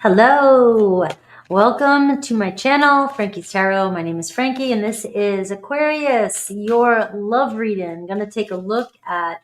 Hello, welcome to my channel, Frankie's Tarot. My name is Frankie, and this is Aquarius, your love reading. I'm going to take a look at,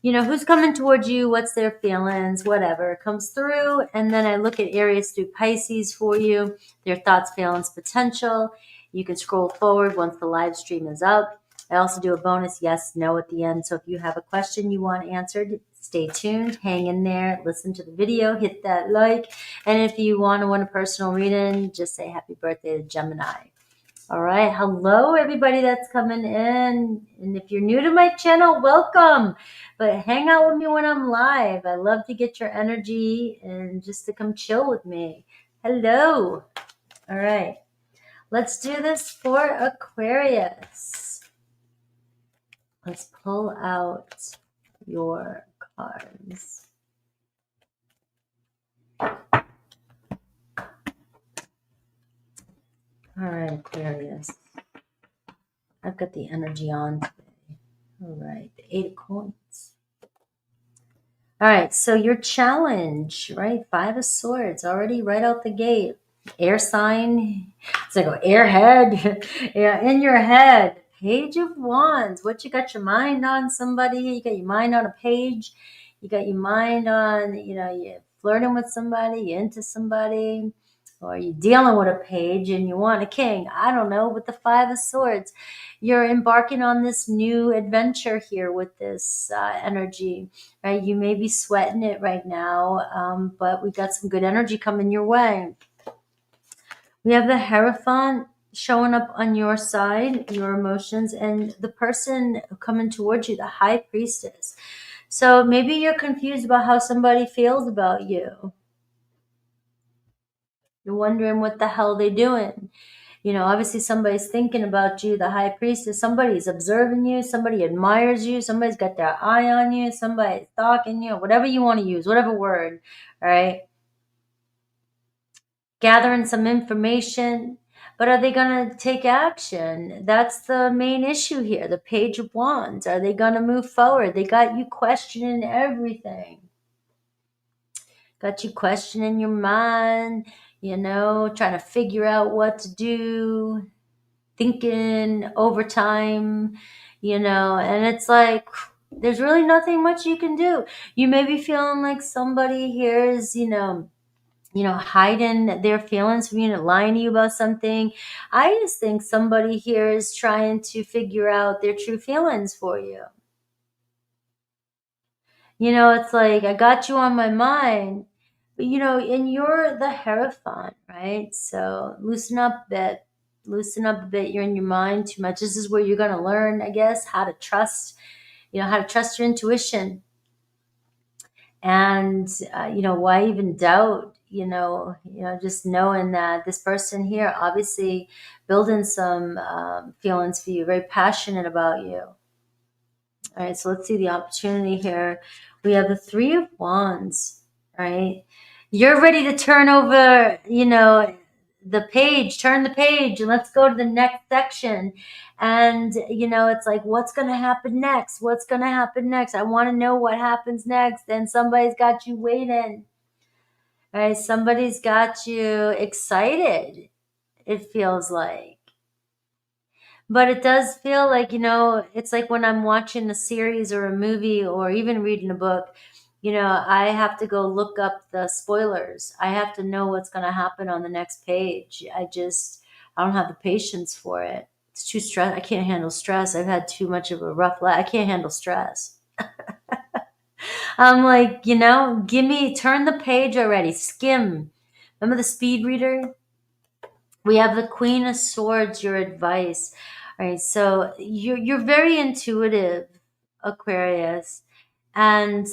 who's coming towards you, what's their feelings, whatever comes through. And then I look at Aries through Pisces for you, their thoughts, feelings, potential. You can scroll forward once the live stream is up. I also do a bonus yes, no at the end. So if you have a question you want answered, stay tuned, hang in there, listen to the video, hit that like. And if you want to win a personal reading, just say happy birthday to Gemini. All right. Hello, everybody that's coming in. And if you're new to my channel, welcome. But hang out with me when I'm live. I love to get your energy and just to come chill with me. Hello. All right. Let's do this for Aquarius. Let's pull out your cards. All right, Aquarius. I've got the energy on today. All right, the 8 of coins. All right, so your challenge, right? 5 of swords, already right out the gate. Air sign. It's like airhead. Yeah, in your head. Page of Wands. What you got your mind on? Somebody? You got your mind on a page. You got your mind on, you're flirting with somebody, you're into somebody, or you're dealing with a page and you want a king. I don't know. With the 5 of swords, you're embarking on this new adventure here with this energy, right? You may be sweating it right now, but we got some good energy coming your way. We have the Hierophant showing up on your side, your emotions, and the person coming towards you, the High Priestess. So maybe you're confused about how somebody feels about you. You're wondering what the hell they're doing. Obviously somebody's thinking about you, the High Priestess. Somebody's observing you. Somebody admires you. Somebody's got their eye on you. Somebody's stalking you. Whatever you want to use, whatever word, all right? Gathering some information. But are they going to take action? That's the main issue here. The Page of Wands. Are they going to move forward? They got you questioning everything. Got you questioning your mind, trying to figure out what to do, thinking overtime, and it's like, there's really nothing much you can do. You may be feeling like somebody here is, hiding their feelings from you, lying to you about something. I just think somebody here is trying to figure out their true feelings for you. It's like, I got you on my mind, but and you're the Hierophant, right? So loosen up a bit. Loosen up a bit. You're in your mind too much. This is where you're going to learn, I guess, how to trust, how to trust your intuition. And, why even doubt, just knowing that this person here, obviously building some feelings for you, very passionate about you. All right, so let's see the opportunity here. We have the 3 of Wands, right? You're ready to turn over, the page, turn the page, and let's go to the next section. And, it's like, what's going to happen next? What's going to happen next? I want to know what happens next. And somebody's got you waiting, right? Somebody's got you excited, it feels like. But it does feel like, it's like when I'm watching a series or a movie or even reading a book, I have to go look up the spoilers. I have to know what's going to happen on the next page. I don't have the patience for it. It's too stress. I can't handle stress. I've had too much of a rough life. I can't handle stress. I'm like, turn the page already. Skim. Remember the speed reader? We have the Queen of Swords, your advice. All right, so you're very intuitive, Aquarius, and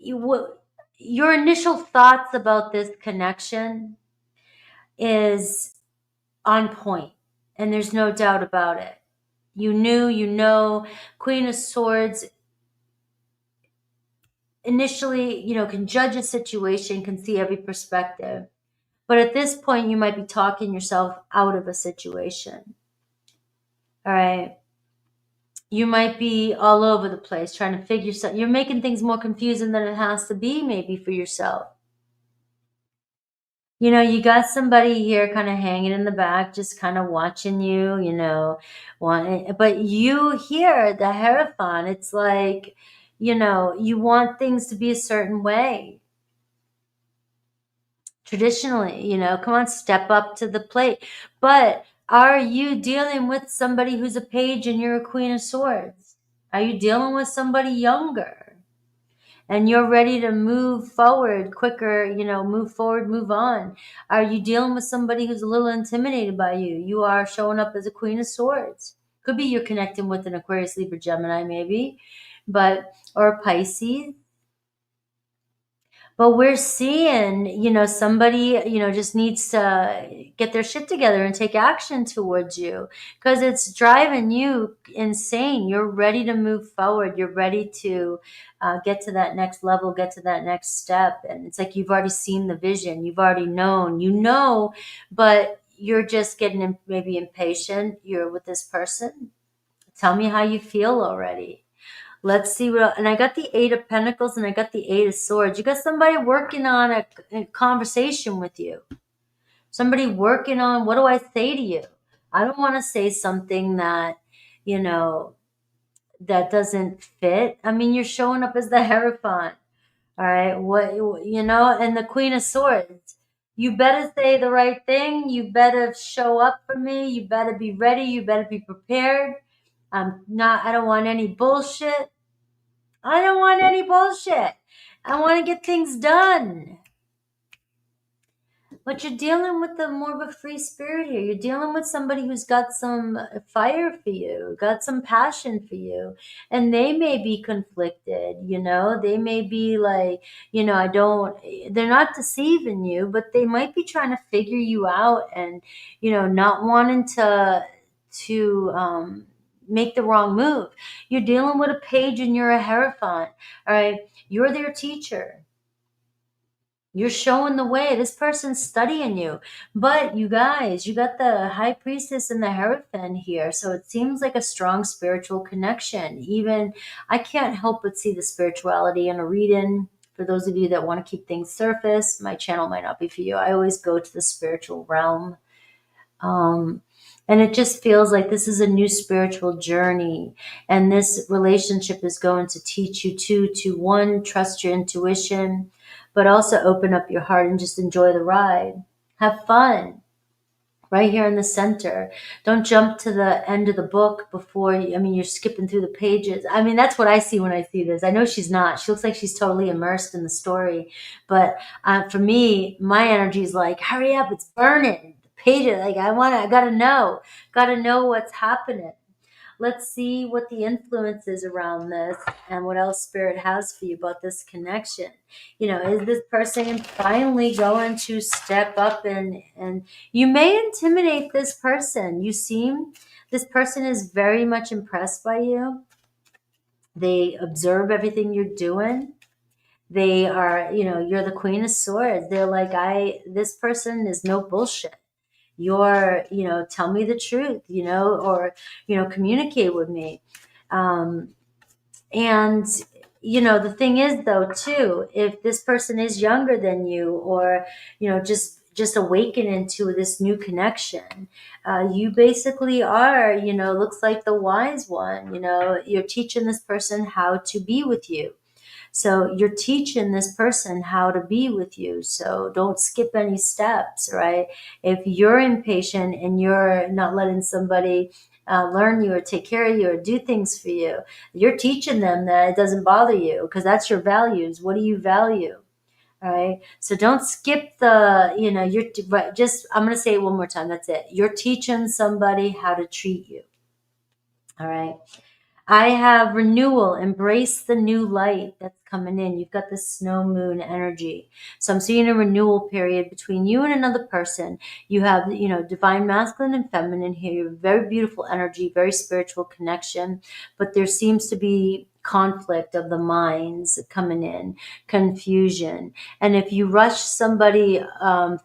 your initial thoughts about this connection is on point, and there's no doubt about it. Queen of Swords initially, can judge a situation, can see every perspective. But at this point, you might be talking yourself out of a situation. All right. You might be all over the place trying to figure something. You're making things more confusing than it has to be, maybe, for yourself. You got somebody here kind of hanging in the back, just kind of watching you, but you here, the Hierophant, it's like, you want things to be a certain way. Traditionally, come on, step up to the plate. But are you dealing with somebody who's a page and you're a Queen of Swords? Are you dealing with somebody younger? And you're ready to move forward quicker, move forward, move on. Are you dealing with somebody who's a little intimidated by you? You are showing up as a Queen of Swords. Could be you're connecting with an Aquarius, Libra, Gemini, maybe, or a Pisces. But we're seeing, somebody, just needs to get their shit together and take action towards you because it's driving you insane. You're ready to move forward. You're ready to get to that next level, get to that next step. And it's like you've already seen the vision. You've already known, but you're just getting maybe impatient. You're with this person. Tell me how you feel already. Let's see and I got the 8 of Pentacles and I got the 8 of Swords. You got somebody working on a conversation with you. Somebody working on, what do I say to you? I don't want to say something that, that doesn't fit. I mean, you're showing up as the Hierophant. All right. And the Queen of Swords. You better say the right thing. You better show up for me. You better be ready. You better be prepared. I don't want any bullshit. I don't want any bullshit. I want to get things done. But you're dealing with more of a free spirit here. You're dealing with somebody who's got some fire for you, got some passion for you. And they may be conflicted, They may be like, they're not deceiving you, but they might be trying to figure you out and, not wanting to make the wrong move. You're dealing with a page and you're a Hierophant. All right. You're their teacher. You're showing the way. This person's studying you. But you guys, you got the High Priestess and the Hierophant here. So it seems like a strong spiritual connection. Even I can't help but see the spirituality in a reading. For those of you that want to keep things surface, my channel might not be for you. I always go to the spiritual realm. And it just feels like this is a new spiritual journey. And this relationship is going to teach you to one, trust your intuition, but also open up your heart and just enjoy the ride. Have fun right here in the center. Don't jump to the end of the book before you're skipping through the pages. That's what I see when I see this. I know she's not. She looks like she's totally immersed in the story. But for me, my energy is like, hurry up, it's burning. The pages, like I gotta know what's happening. Let's see what the influence is around this and what else Spirit has for you about this connection. Is this person finally going to step up and you may intimidate this person. This person is very much impressed by you. They observe everything you're doing. They are, you're the Queen of Swords. They're like, this person is no bullshit. You're, tell me the truth, or, communicate with me. And, the thing is though, too, if this person is younger than you or, just awakening to this new connection, you basically are, looks like the wise one, you're teaching this person how to be with you. So you're teaching this person how to be with you. So don't skip any steps, right? If you're impatient and you're not letting somebody learn you or take care of you or do things for you, you're teaching them that it doesn't bother you because that's your values. What do you value? All right. So don't skip I'm going to say it one more time. That's it. You're teaching somebody how to treat you. All right. I have renewal, embrace the new light that's coming in. You've got the snow moon energy. So I'm seeing a renewal period between you and another person. You have, divine masculine and feminine here. You have very beautiful energy, very spiritual connection, but there seems to be conflict of the minds coming in, confusion. And if you rush somebody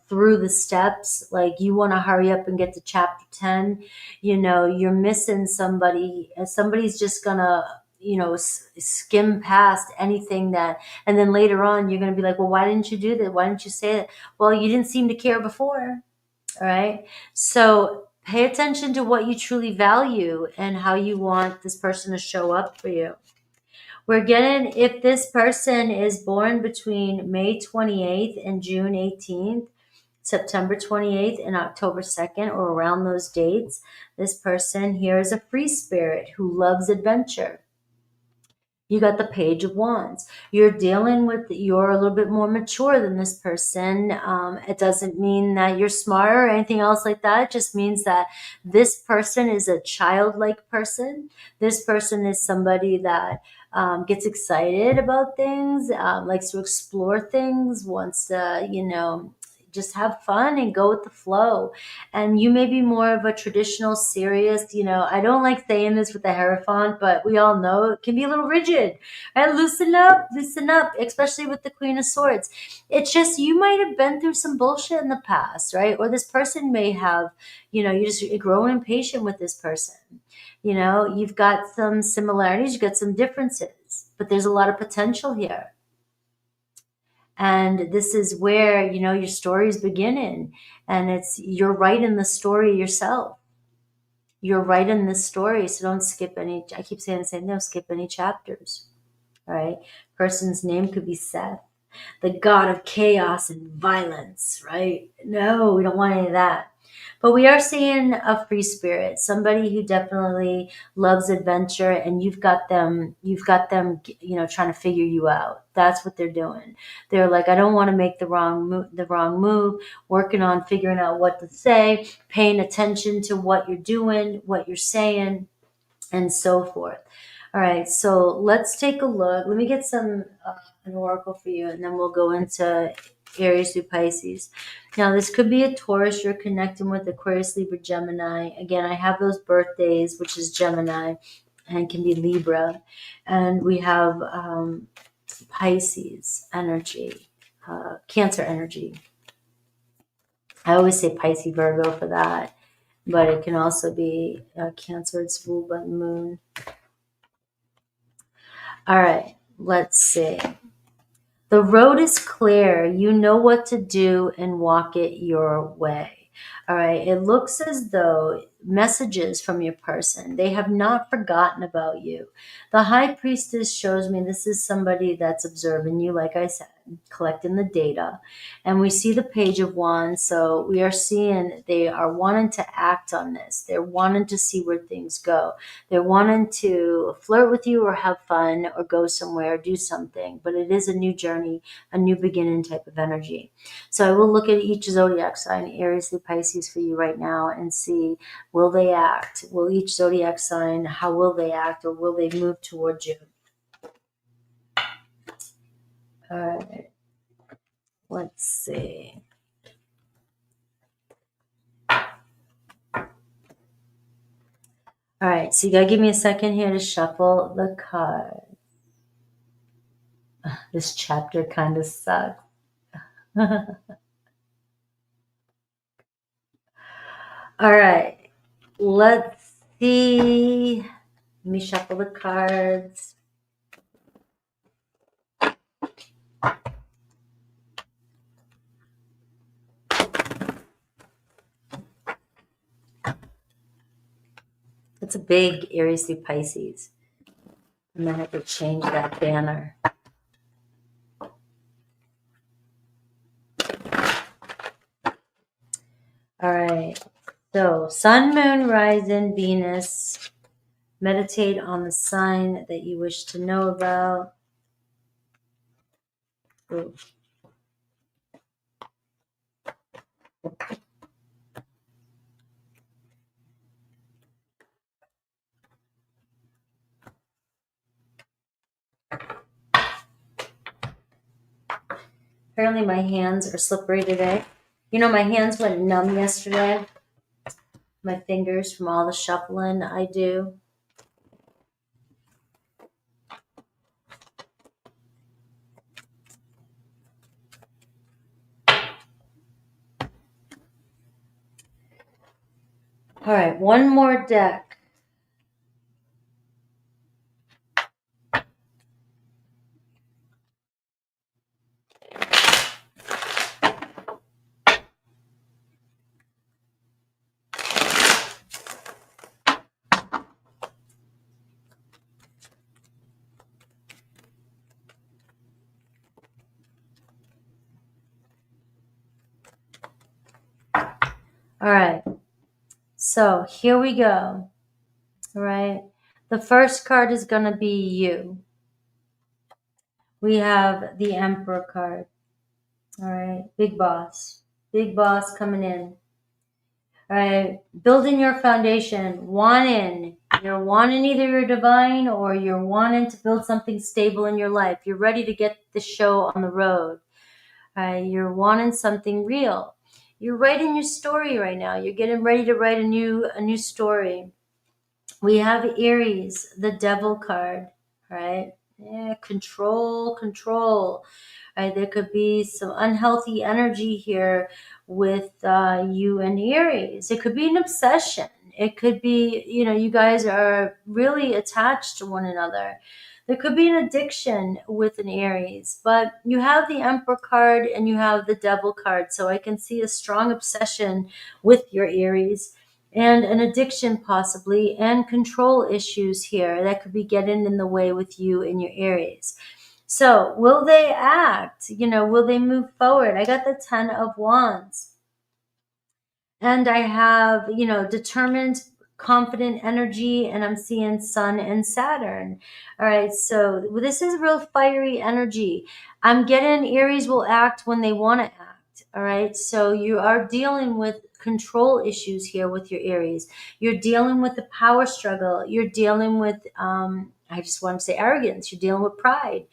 through the steps, like you want to hurry up and get to chapter 10, you're missing somebody. Somebody's just gonna, skim past anything that, and then later on you're going to be like, well, why didn't you do that? Why didn't you say that? Well, you didn't seem to care before. All right. So pay attention to what you truly value and how you want this person to show up for you. We're getting, if this person is born between May 28th and June 18th, September 28th and October 2nd, or around those dates, this person here is a free spirit who loves adventure. You got the Page of Wands. You're a little bit more mature than this person. It doesn't mean that you're smarter or anything else like that. It just means that this person is a childlike person. This person is somebody that gets excited about things, likes to explore things, wants to, just have fun and go with the flow. And you may be more of a traditional, serious, I don't like saying this with the Hierophant, but we all know it can be a little rigid. And loosen up, especially with the Queen of Swords. It's just, you might have been through some bullshit in the past, right? Or this person may have, you just grown impatient with this person. You've got some similarities, you've got some differences, but there's a lot of potential here. And this is where, your story is beginning. And you're writing the story yourself. You're writing the story. So don't skip any, I keep saying the same, don't skip any chapters. All right. Person's name could be Seth, the god of chaos and violence, right? No, we don't want any of that. But we are seeing a free spirit, somebody who definitely loves adventure, and you've got them, trying to figure you out. That's what they're doing. They're like, I don't want to make the wrong move, working on figuring out what to say, paying attention to what you're doing, what you're saying, and so forth. All right, so let's take a look. Let me get an oracle for you, and then we'll go into Aries through Pisces. Now, this could be a Taurus you're connecting with, Aquarius, Libra, Gemini. Again, I have those birthdays, which is Gemini, and can be Libra. And we have Pisces energy, Cancer energy. I always say Pisces, Virgo for that, but it can also be Cancer. It's ruled by the moon. All right, let's see. The road is clear. You know what to do and walk it your way. All right. It looks as though messages from your person, they have not forgotten about you. The High Priestess shows me this is somebody that's observing you, like I said, collecting the data. And we see the Page of Wands. So we are seeing they are wanting to act on this. They're wanting to see where things go. They're wanting to flirt with you or have fun or go somewhere, do something. But it is a new journey, a new beginning type of energy. So I will look at each zodiac sign, Aries through Pisces, for you right now and see, will they act? Will each zodiac sign, how will they act, or will they move towards you? All right. Let's see. All right, so you gotta give me a second here to shuffle the cards. This chapter kind of sucks. All right, let's see. Let me shuffle the cards. It's a big Aries through Pisces. I'm gonna have to change that banner. All right, so Sun, Moon, Rising, Venus. Meditate on the sign that you wish to know about. Ooh. Apparently my hands are slippery today. My hands went numb yesterday. My fingers from all the shuffling I do. All right, one more deck. All right. So here we go. All right. The first card is going to be you. We have the Emperor card. All right. Big boss. Big boss coming in. All right. Building your foundation. Wanting. You're wanting either your divine or you're wanting to build something stable in your life. You're ready to get the show on the road. All right. You're wanting something real. You're writing your story right now. You're getting ready to write a new story. We have Aries, the Devil card, right? Yeah, control. Right? There could be some unhealthy energy here with you and Aries. It could be an obsession. It could be, you guys are really attached to one another. There could be an addiction with an Aries, but you have the Emperor card and you have the Devil card. So I can see a strong obsession with your Aries and an addiction possibly, and control issues here that could be getting in the way with you and your Aries. So will they act? Will they move forward? I got the 10 of Wands. And I have, determined, confident energy, and I'm seeing Sun and Saturn. All right, so this is real fiery energy. I'm getting Aries will act when they want to act. All right, so you are dealing with control issues here with your Aries. You're dealing with the power struggle. You're dealing with, I just want to say arrogance. You're dealing with pride.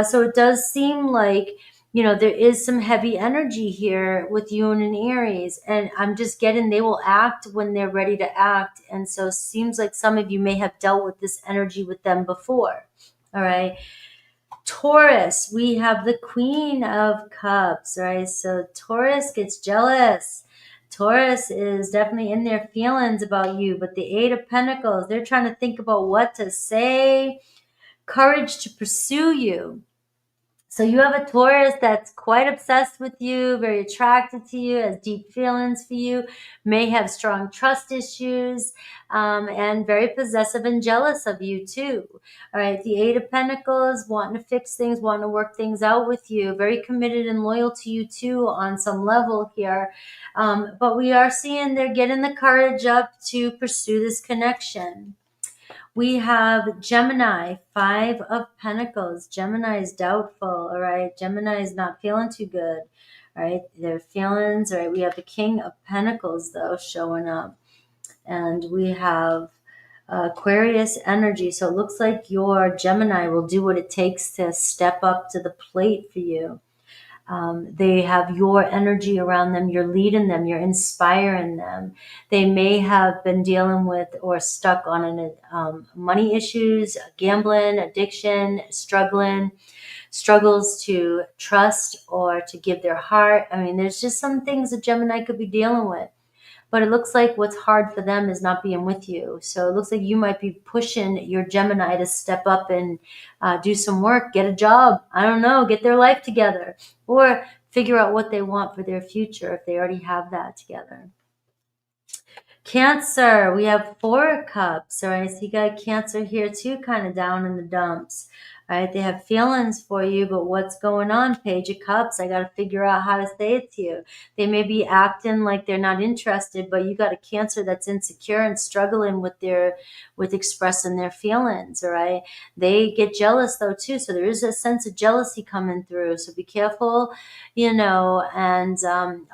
So it does seem like, there is some heavy energy here with you and an Aries, and I'm just getting they will act when they're ready to act. And so it seems like some of you may have dealt with this energy with them before. All right. Taurus, we have the Queen of Cups, right? So Taurus gets jealous. Taurus is definitely in their feelings about you, but the Eight of Pentacles, they're trying to think about what to say, courage to pursue you. So you have a Taurus that's quite obsessed with you, very attracted to you, has deep feelings for you, may have strong trust issues, and very possessive and jealous of you too. All right, the Eight of Pentacles, wanting to fix things, wanting to work things out with you, very committed and loyal to you too on some level here. But we are seeing they're getting the courage up to pursue this connection. We have Gemini, Five of Pentacles. Gemini is doubtful, all right? Gemini is not feeling too good, all right? Their feelings, all right? We have the King of Pentacles, though, showing up. And we have Aquarius energy. So it looks like your Gemini will do what it takes to step up to the plate for you. They have your energy around them. You're leading them. You're inspiring them. They may have been dealing with or stuck on money issues, gambling, addiction, struggles to trust or to give their heart. I mean, there's just some things that Gemini could be dealing with. But it looks like what's hard for them is not being with you. So it looks like you might be pushing your Gemini to step up and do some work, get a job. I don't know, get their life together or figure out what they want for their future if they already have that together. Cancer, we have Four of Cups. All right, so you got Cancer here too, kind of down in the dumps. All right, they have feelings for you, but what's going on? Page of Cups, I got to figure out how to say it to you. They may be acting like they're not interested, but you got a Cancer that's insecure and struggling with expressing their feelings. All right, they get jealous though too, so there is a sense of jealousy coming through. So be careful, and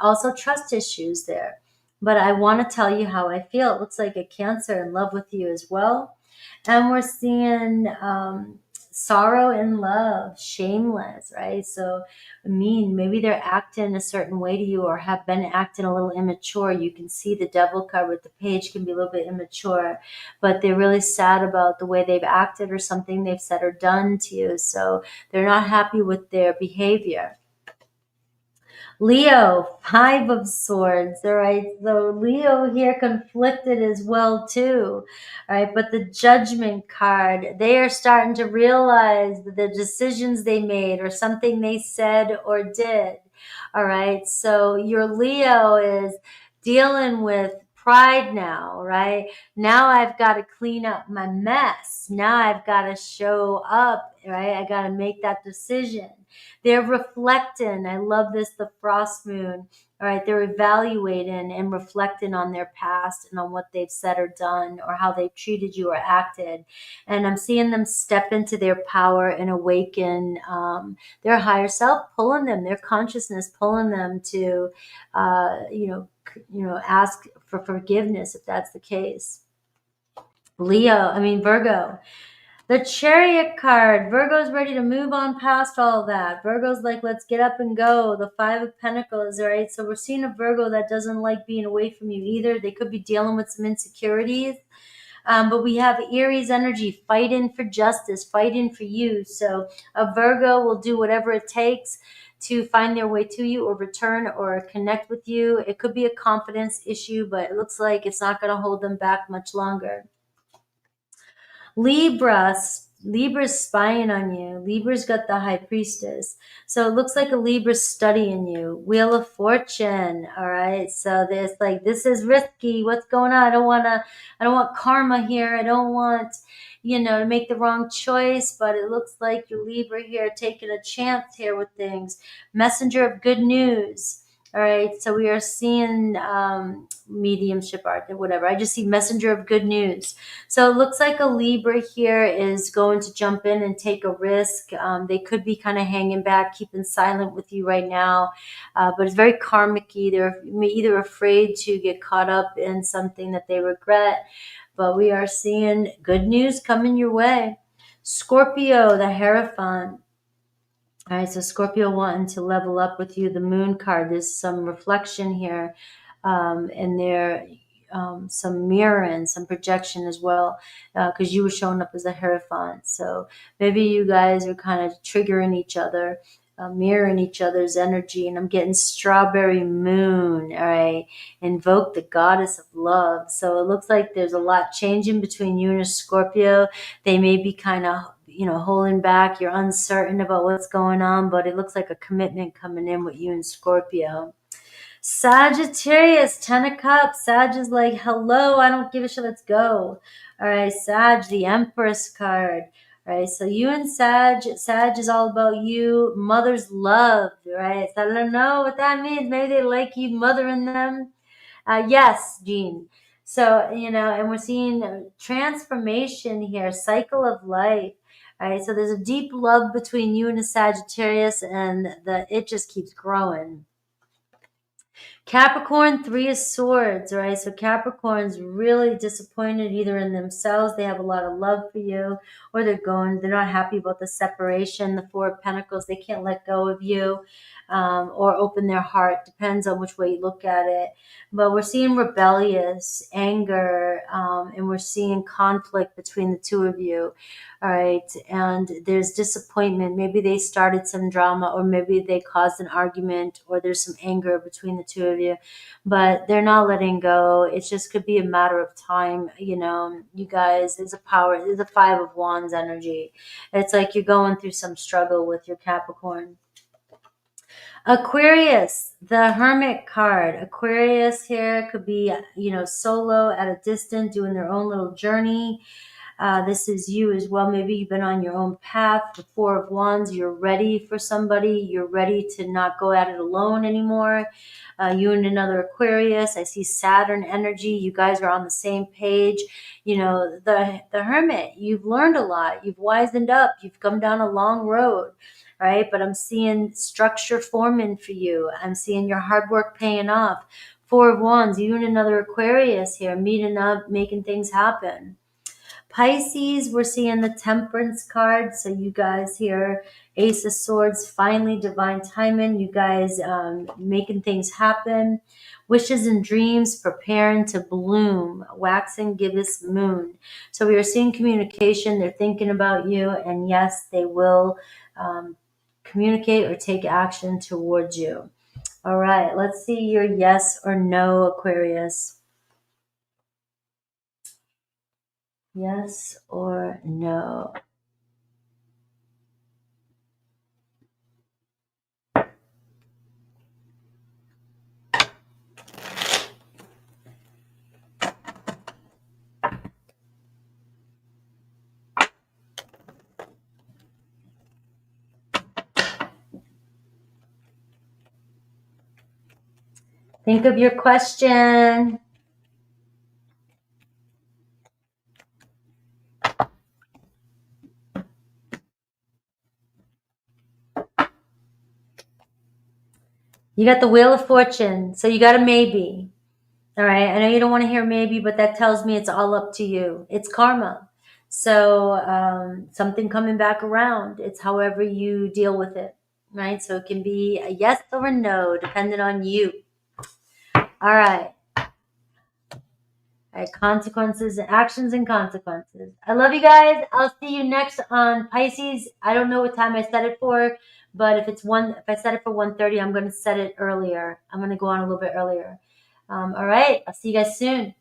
also trust issues there. But I want to tell you how I feel. It looks like a Cancer in love with you as well. And we're seeing sorrow in love, shameless, right? So, maybe they're acting a certain way to you or have been acting a little immature. You can see the Devil card with the Page can be a little bit immature, but they're really sad about the way they've acted or something they've said or done to you. So they're not happy with their behavior. Leo, Five of Swords. All right, so Leo here conflicted as well too. All right, but the Judgment card, they are starting to realize that the decisions they made or something they said or did. All right, so your Leo is dealing with pride now, right? Now I've got to clean up my mess. Now I've got to show up, right? I got to make that decision. They're reflecting. I love this, the frost moon. All right, they're evaluating and reflecting on their past and on what they've said or done or how they've treated you or acted. And I'm seeing them step into their power and awaken their higher self, pulling them, their consciousness, pulling them to, ask for forgiveness if that's the case. Virgo. The Chariot card. Virgo's ready to move on past all that. Virgo's like, let's get up and go. The Five of Pentacles, right? So we're seeing a Virgo that doesn't like being away from you either. They could be dealing with some insecurities. But we have Aries energy, fighting for justice, fighting for you. So a Virgo will do whatever it takes to find their way to you or return or connect with you. It could be a confidence issue, but it looks like it's not going to hold them back much longer. Libra's spying on you. Libra's got the High Priestess. So it looks like a Libra's studying you. Wheel of Fortune. All right. So there's like, this is risky. What's going on? I don't want karma here. I don't want, to make the wrong choice, but it looks like your Libra here taking a chance here with things. Messenger of good news. All right, so we are seeing mediumship art, whatever. I just see messenger of good news. So it looks like a Libra here is going to jump in and take a risk. They could be kind of hanging back, keeping silent with you right now, but it's very karmic-y. They're either afraid to get caught up in something that they regret, but we are seeing good news coming your way. Scorpio, the Hierophant. All right, so Scorpio wanting to level up with you. The Moon card, there's some reflection here, and there some mirroring, some projection as well, because you were showing up as a Hierophant. So maybe you guys are kind of triggering each other, mirroring each other's energy. And I'm getting Strawberry Moon. All right, invoke the goddess of love. So it looks like there's a lot changing between you and a Scorpio. They may be kind of holding back. You're uncertain about what's going on, but it looks like a commitment coming in with you and Scorpio. Sagittarius, 10 of Cups. Sag is like, hello, I don't give a shit, let's go. All right, Sag, the Empress card. All right, so you and Sag is all about you. Mother's love, right? So I don't know what that means. Maybe they like you mothering them. Yes, Jean. So, and we're seeing transformation here, cycle of life. All right, so there's a deep love between you and a Sagittarius, and it just keeps growing. Capricorn, 3 of Swords, right? So Capricorn's really disappointed either in themselves, they have a lot of love for you, or they're not happy about the separation. The 4 of Pentacles, they can't let go of you, or open their heart. Depends on which way you look at it. But we're seeing rebellious, anger, and we're seeing conflict between the two of you. All right. And there's disappointment. Maybe they started some drama, or maybe they caused an argument, or there's some anger between the two of you, but they're not letting go. It just could be a matter of time. You guys, there's a 5 of Wands energy. It's like you're going through some struggle with your Capricorn. Aquarius, the Hermit card. Aquarius here could be, solo at a distance, doing their own little journey. This is you as well. Maybe you've been on your own path. The 4 of Wands, you're ready for somebody. You're ready to not go at it alone anymore. You and another Aquarius. I see Saturn energy. You guys are on the same page. The Hermit, you've learned a lot. You've wisened up. You've come down a long road. Right? But I'm seeing structure forming for you. I'm seeing your hard work paying off. 4 of Wands, you and another Aquarius here, meeting up, making things happen. Pisces, we're seeing the Temperance card. So you guys here, Ace of Swords, finally divine timing. You guys making things happen. Wishes and dreams preparing to bloom. Waxing gibbous moon. So we are seeing communication. They're thinking about you. And yes, they will communicate or take action towards you. All right, let's see your yes or no, Aquarius. Yes or no? Think of your question. You got the Wheel of Fortune, so you got a maybe. All right. I know you don't want to hear maybe, but that tells me it's all up to you. It's karma. So something coming back around. It's however you deal with it, right? So it can be a yes or a no, depending on you. All right. All right. Consequences, actions, and consequences. I love you guys. I'll see you next on Pisces. I don't know what time I set it for, but if I set it for 1:30, I'm going to set it earlier. I'm going to go on a little bit earlier. All right. I'll see you guys soon.